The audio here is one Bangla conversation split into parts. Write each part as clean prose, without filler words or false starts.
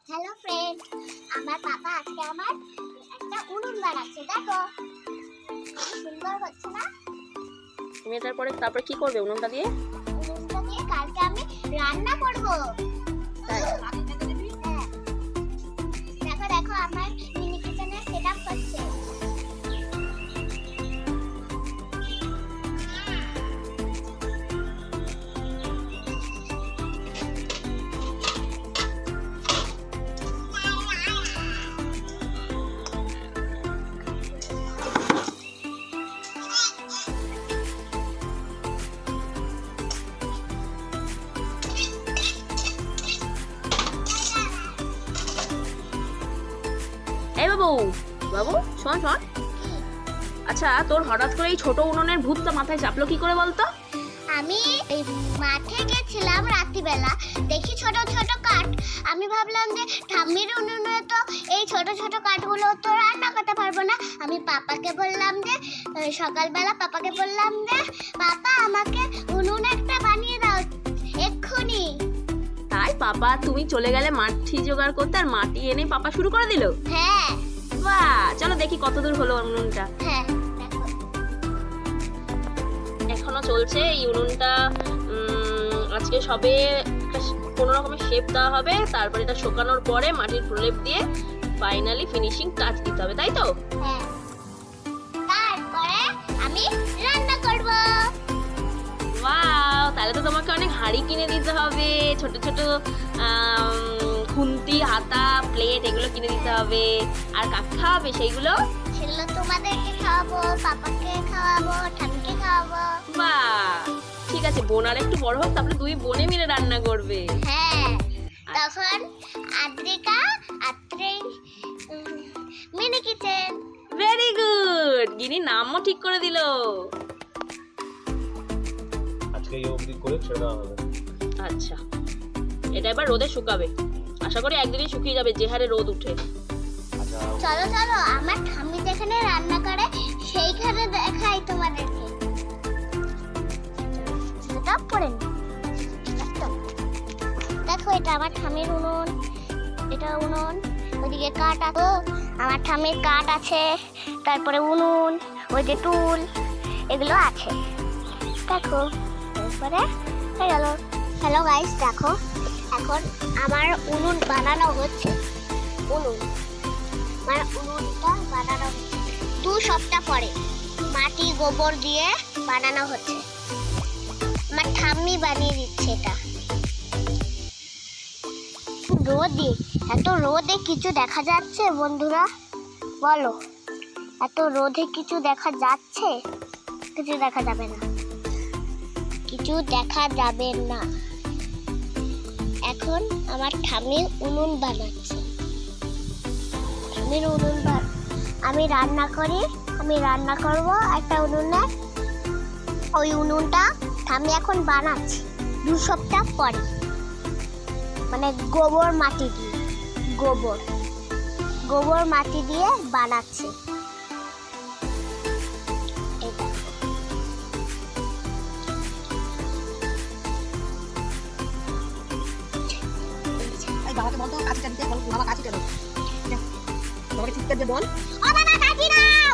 হ্যালো ফ্রেন্ড, আমার পাপা আজকে আমার একটা উনুন বানাচ্ছে। দেখো কি সুন্দর হচ্ছে না? তুমি তারপরে কি করবে উনুনটা দিয়ে? উনুনটা দিয়ে কালকে আমি রান্না করব। তাই? হ্যাঁ। দেখো দেখো আমার মিনি কিচেনের সেটআপ হচ্ছে। এই বাবু বাবু শোন শোন, আচ্ছা তোর হঠাৎ করে এই ছোট উনুনের ভূতটা মাথায় চাপলো কি করে বলতো? আমি এই মাঠে গেছিলাম রাত্রিবেলা, দেখি ছোট ছোট কাঠ। আমি ভাবলাম যে ঠাম্মির উনুনে তো এই ছোট ছোট কাঠগুলো তো রান্না করতে পারবো না। আমি পাপাকে বললাম যে সকালবেলা পাপাকে বললাম যে পাপা আমাকে উনুন একটা বানিয়ে দাও এক্ষুনি। তাই পাপা তুমি চলে গেলে মাটি জোগাড় করতে, আর মাটি এনে পাপা শুরু করে দিল। হ্যাঁ বাহ, চলো দেখি কত দূর হলো উনুনটা। হ্যাঁ দেখো এখনো চলছে এই উনুনটা। আজকে সবে কোনো রকমের শেপ দেওয়া হবে, তারপরে এটা শুকানোর পরে মাটির প্রলেপ দিয়ে ফাইনালি ফিনিশিং টাচ দিতে হবে, তাই তো? হ্যাঁ, তারপরে আমি রান্না করব। ওয়াও, তাহলে তো তোমাকে অনেক হাঁড়ি কিনে দিতে হবে, ছোট ছোট খুন্তি, হাতা, প্লেট এগুলো কিনে দিতে হবে। আর কাকে খাওয়াবে সেইগুলো? সেগুলো তোমাদেরকে খাওয়াবো, পাপাকে খাওয়াবো, ঠাম্মিকে খাওয়াবো। বাহ, ঠিক আছে, বোন আর একটু বড় হোক, তারপরে দুই বোনে মিলে রান্না করবে। হ্যাঁ, তখন Adrika mini kitchen. Very good, Gini নামও ঠিক করে দিল। আজকে এই অবধি করে ছেড়ে দেওয়া হবে। আচ্ছা, এটা এবার রোদে শুকাবে। আশা করি একদিনই শুকিয়ে যাবে, যে হারে রোদ উঠে। আচ্ছা, চলো চলো আমার ঠাম্মি যেখানে রান্না করে সেইখানে দেখাই তোমাদেরকে। সেটা পড়ে নি। দেখো এটা আমার ঠাম্মির উনুন, এটা উনুন, ওইদিকে কাঠ আছে, আমার ঠাম্মির কাঠ আছে, তারপরে উনুন, ওই যে টুল, এগুলো আছে। দেখো তারপরে হয়ে গেল। হ্যালো গাইস, দেখো এখন আমার উনুন বানানো হচ্ছে। উনুনটা বানানো হচ্ছে 2 সপ্তাহ পরে, মাটি গোবর দিয়ে বানানো হচ্ছে। আমার ঠাম্মি বানিয়ে দিচ্ছে এটা। রোদে, এত রোদে কিছু দেখা যাচ্ছে বন্ধুরা? বলো, এত রোদে কিছু দেখা যাচ্ছে? কিছু দেখা যাবে না, কিছু দেখা যাবে না। এখন আমার ঠাম্মি উনুন বানাচ্ছে। ঠাম্মির উনুন আমি রান্না করব একটা উনুনে। ওই উনুনটা ঠাম্মি এখন বানাচ্ছে 2 সপ্তাহ পরে, মানে গোবর মাটি দিয়ে বানাচ্ছে। বাবাকে বলতো কাঁচিটা দিতে, বাবা কাঁচিটা দাও, বাবাকে চিৎকার দিয়ে বল, ও বাবা কাঁচি দাও,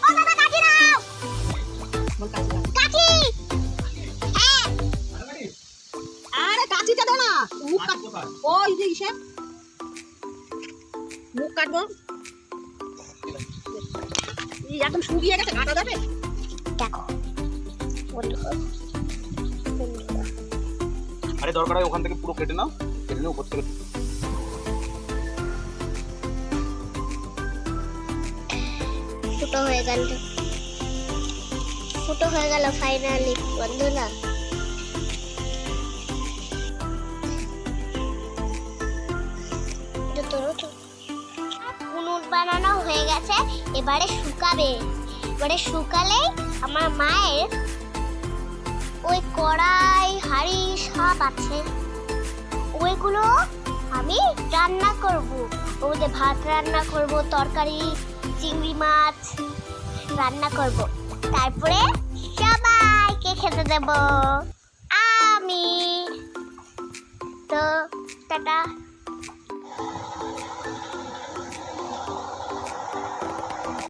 ও বাবা কাঁচি দাও, বল কাঁচি দাও। কাঁচি। হ্যাঁ আরে কাঁচিটা দাও না, মুখ কাট, ওই যে ইসে মুখ কাটবো। এই একদম শুকিয়ে গেছে, কাটা যাবে? দেখো বন্ধুরা, আরে দরকার হয় ওখান থেকে পুরো কেটে নাও, কেটে নিয়ে উপর থেকে। ফুটো হয়ে গেল ফাইনালি বন্ধুরা। উনুন বানানো হয়ে গেছে, এবারে শুকালে আমার মায়ের ওই কড়াই হাঁড়ি সব আছে, ওইগুলো আমি রান্না করব। ওদের ভাত রান্না করব, তরকারি, চিংড়ি মাছ রান্না করব, তারপরে সবাইকে খেতে দেব আমি। তো টাটা।